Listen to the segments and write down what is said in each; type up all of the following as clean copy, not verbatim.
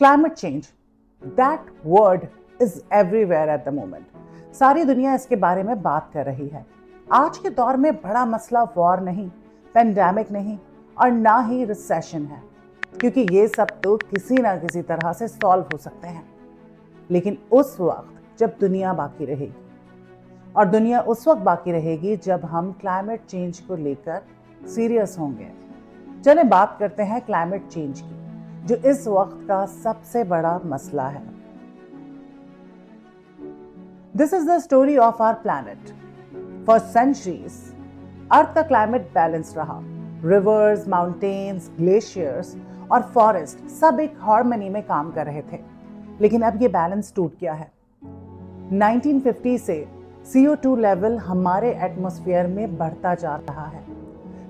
Climate change, that word is everywhere at the moment. सारी दुनिया इसके बारे में बात कर रही है. आज के दौर में बड़ा मसला वॉर नहीं, पेंडेमिक नहीं और ना ही रिसेशन है, क्योंकि ये सब तो किसी ना किसी तरह से सॉल्व हो सकते हैं. लेकिन उस वक्त जब दुनिया बाकी रहेगी, और दुनिया उस वक्त बाकी रहेगी जब हम क्लाइमेट चेंज को लेकर सीरियस होंगे. चलिए बात करते हैं क्लाइमेट चेंज की, जो इस वक्त का सबसे बड़ा मसला है. This is the story of our planet. For centuries earth का क्लाइमेट बैलेंस रहा. रिवर्स, माउंटेन्स, ग्लेशियर्स और फॉरेस्ट सब एक हार्मनी में काम कर रहे थे. लेकिन अब ये बैलेंस टूट गया है. 1950 से CO2 लेवल हमारे एटमॉस्फेयर में बढ़ता जा रहा है.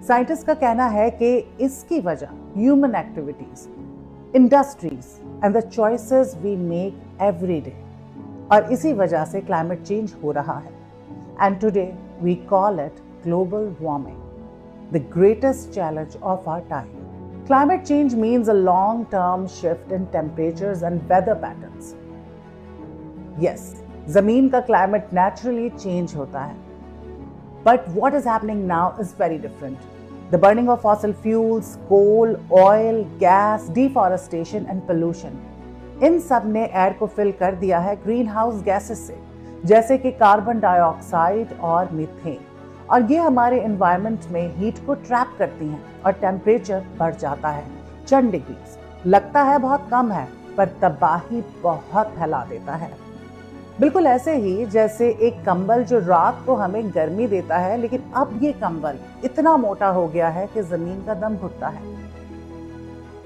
साइंटिस्ट का कहना है कि इसकी वजह human activities, industries and the choices we make every day, और इसी वजह से क्लाइमेट चेंज हो रहा है. And today we call it global warming, the greatest challenge of our time. Climate change means a long-term shift in temperatures and weather patterns. Yes, ज़मीन का climate naturally change होता है. But what is happening now is very different. The burning of fossil fuels, coal, oil, gas, deforestation and pollution. इन सब ने air को fill कर दिया है ग्रीन हाउस गैसेस से, जैसे कि कार्बन डाइऑक्साइड और मीथेन. और ये हमारे एनवायरनमेंट में हीट को ट्रैप करती हैं और टेम्परेचर बढ़ जाता है 10 डिग्रीज. लगता है बहुत कम है, पर तबाही बहुत फैला देता है. बिल्कुल ऐसे ही जैसे एक कंबल जो रात को हमें गर्मी देता है, लेकिन अब ये कंबल इतना मोटा हो गया है कि जमीन का दम घुटता है.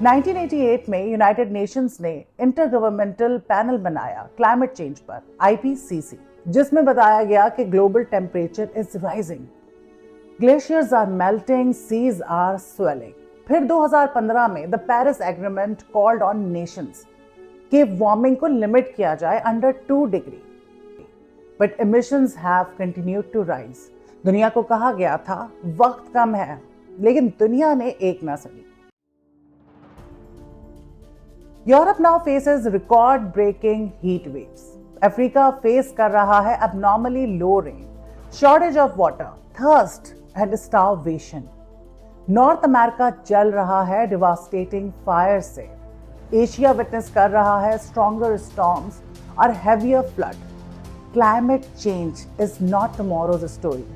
1988 में यूनाइटेड नेशंस ने इंटर गवर्नमेंटल पैनल बनाया क्लाइमेट चेंज पर, IPCC, जिसमें बताया गया कि global temperature is rising, glaciers are melting, seas are swelling. फिर 2015 में the Paris agreement called on nations कि वार्मिंग को लिमिट किया जाए under 2 degree. But emissions have continued to rise. दुनिया को कहा गया था वक्त कम है, लेकिन दुनिया ने एक ना सुनी. Europe now faces record breaking heat waves. Africa face कर रहा है abnormally low rain, shortage of water, thirst and starvation. North America जल रहा है devastating fire से. एशिया विटनेस कर रहा है stronger storms और heavier flood. Climate change is not tomorrow's story.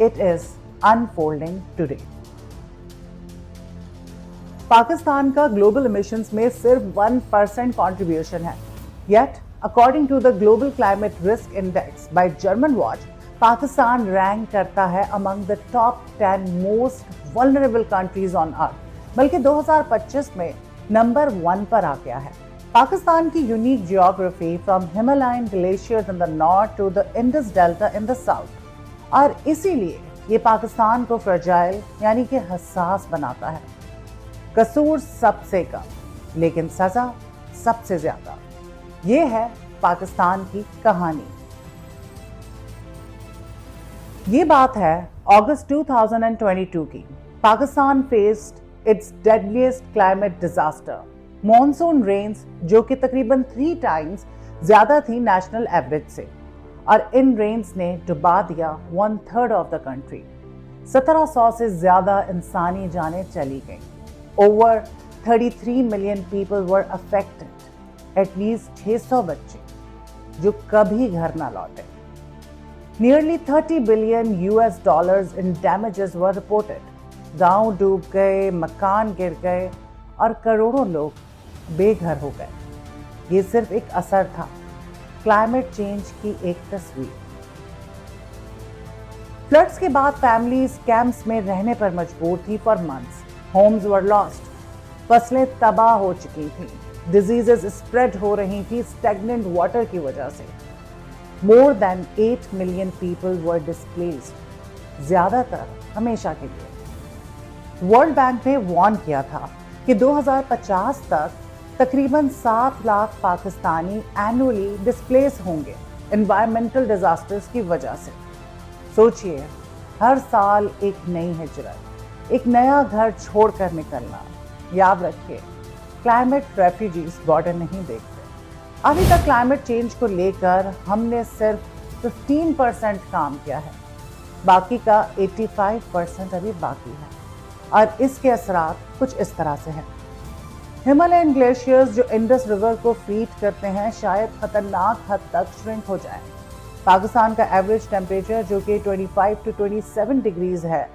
It is unfolding today. Pakistan का ग्लोबल एमिशंस में सिर्फ 1% कंट्रीब्यूशन है. Yet, according to the Global Climate Risk Index by German Watch, Pakistan rank करता है among the top 10 most vulnerable countries on earth. बल्कि 2025 में number 1 पर आ गया है. पाकिस्तान की unique geography from Himalayan glaciers in the north to the Indus delta in the south, और इसीलिए ये पाकिस्तान को फ्रेजाइल यानी कि हसास बनाता है. कसूर सबसे कम, लेकिन सजा सबसे ज्यादा. ये है पाकिस्तान की कहानी. ये बात है अगस्त 2022 की. Pakistan faced its deadliest climate disaster, monsoon rains, जो कि तकरीबन 3 टाइम्स ज्यादा थी नेशनल एवरेज से, और इन रेन्स ने डुबा दिया 1/3 ऑफ द कंट्री. 1700 से ज्यादा इंसानी जानें चली गईं. Over 33 million people were affected. At least 600 बच्चे जो कभी घर ना लौटे. Nearly $30 billion in damages were reported. गांव डूब गए, मकान गिर गए और करोड़ों लोग बेघर हो गए. ये सिर्फ एक असर था, क्लाइमेट चेंज की एक तस्वीर. फ्लड्स के बाद फैमिलीज कैंप्स में रहने पर मजबूर थी for months. Homes were lost. फसलें तबाह हो चुकी थी. डिजीजेस स्प्रेड हो रही थी स्टैग्नेंट वाटर की वजह से. More than 8 million people were displaced, ज्यादातर हमेशा के लिए. वर्ल्ड बैंक ने वार्न किया था कि 2050 तक तकरीबन 7 लाख पाकिस्तानी एनुअली डिस्प्लेस होंगे एनवायरमेंटल डिजास्टर्स की वजह से. सोचिए, हर साल एक नई हिजरत, एक नया घर छोड़कर निकलना. याद रखिए, क्लाइमेट रेफ्यूजीज बॉर्डर नहीं देखते। अभी तक क्लाइमेट चेंज को लेकर हमने सिर्फ 15% काम किया है, बाकी का 85% अभी बाकी है, और इसके असरात कुछ इस तरह से हैं। हिमालयन ग्लेशियर्स जो इंडस रिवर को फीड करते हैं शायद खतरनाक हद तक श्रिंक हो जाए। पाकिस्तान का एवरेज टेम्परेचर जो कि 25 to 27 डिग्रीज है,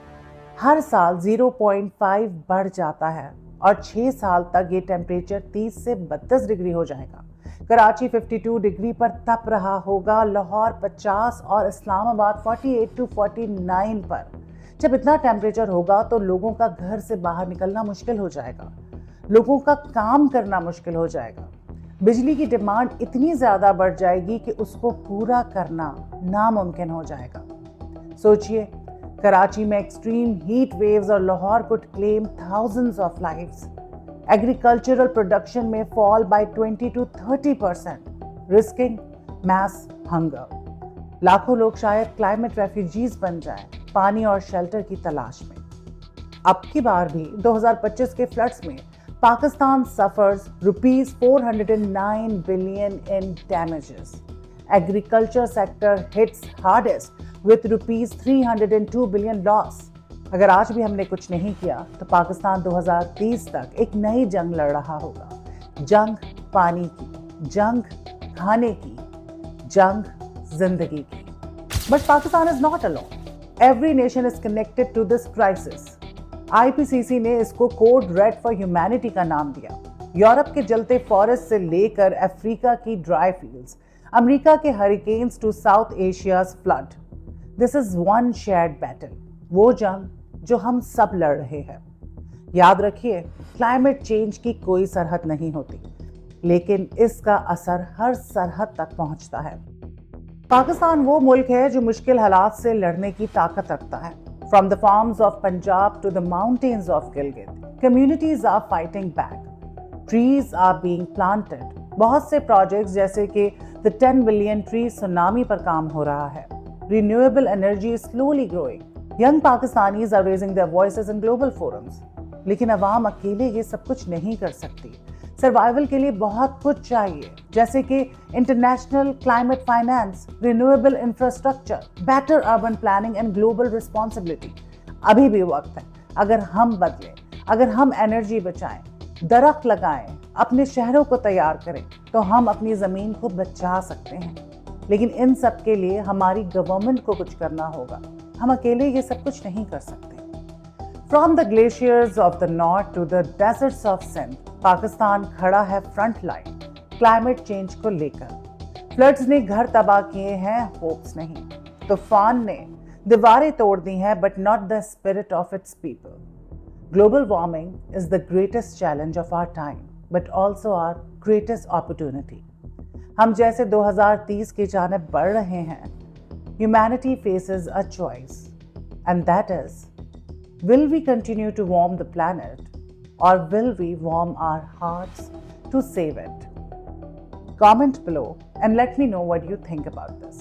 हर साल 0.5 बढ़ जाता है और 6 साल तक ये टेम्परेचर 30 से 32 डिग्री हो जाएगा। कराची 52 डिग्री पर तप रहा होगा, लाहौर 50 और इस्लामाबाद 48 to 49 पर। जब इतना टेम्परेचर होगा तो लोगों का घर से बाहर निकलना मुश्किल हो जाएगा, लोगों का काम करना मुश्किल हो जाएगा। बिजली की डिमांड इतनी ज्यादा बढ़ जाएगी कि उसको पूरा करना नामुमकिन हो जाएगा। सोचिए, कराची में एक्सट्रीम हीट वेव्स और Lahore could claim thousands of lives। Agricultural production में fall by 20 to 30%, risking mass hunger. लाखों लोग शायद क्लाइमेट रेफ्यूजीज बन जाएं, पानी और शेल्टर की तलाश में। अब की बार भी 2025 के फ्लड्स में Pakistan suffers ₹409 billion in damages. Agriculture sector hits hardest with ₹302 billion loss. अगर आज भी हमने कुछ नहीं किया तो पाकिस्तान 2030 तक एक नई जंग लड़ रहा होगा। जंग पानी की, जंग खाने की, जंग जिंदगी की। But Pakistan is not alone. Every nation is connected to this crisis. IPCC ने इसको कोड रेड फॉर ह्यूमैनिटी का नाम दिया। यूरोप के जलते फॉरेस्ट से लेकर अफ्रीका की ड्राई फील्ड्स, अमेरिका के hurricanes to South Asia's flood, this is one shared battle. वो जंग जो हम सब लड़ रहे हैं। याद रखिए, क्लाइमेट चेंज की कोई सरहद नहीं होती, लेकिन इसका असर हर सरहद तक पहुंचता है। पाकिस्तान वो मुल्क है जो मुश्किल हालात से लड़ने की ताकत रखता है। From the farms of Punjab to the mountains of Gilgit, communities are fighting back. Trees are being planted. बहुत से प्रोजेक्ट्स जैसे कि the 10 billion tree tsunami पर काम हो रहा है। Renewable energy is slowly growing. Young Pakistanis are raising their voices in global forums. लेकिन अवाम अकेले ये सब कुछ नहीं कर सकती। सर्वाइवल के लिए बहुत कुछ चाहिए, जैसे कि international climate finance, renewable infrastructure, better urban planning and global responsibility. अभी भी वक्त है। अगर हम बदलें, अगर हम एनर्जी बचाएं, दरख्त लगाएं, अपने शहरों को तैयार करें, तो हम अपनी ज़मीन को बचा सकते हैं। लेकिन इन सब के लिए हमारी गवर्नमेंट को कुछ करना होगा। हम अकेले ये सब कुछ नहीं कर सकते। From the glaciers of the north to the deserts of Sindh, Pakistan खड़ा है फ्रंट लाइन क्लाइमेट चेंज को लेकर। फ्लड्स ने घर तबाह किए हैं, होप्स नहीं। तूफान ने दीवारें तोड़ दी हैं, but not the spirit of its people. Global warming is the greatest challenge of our time, but also our greatest opportunity. हम जैसे 2030 की जानिब बढ़ रहे हैं, humanity faces a choice, and that is, will we continue to warm the planet, or will we warm our hearts to save it? Comment below and let me know what you think about this.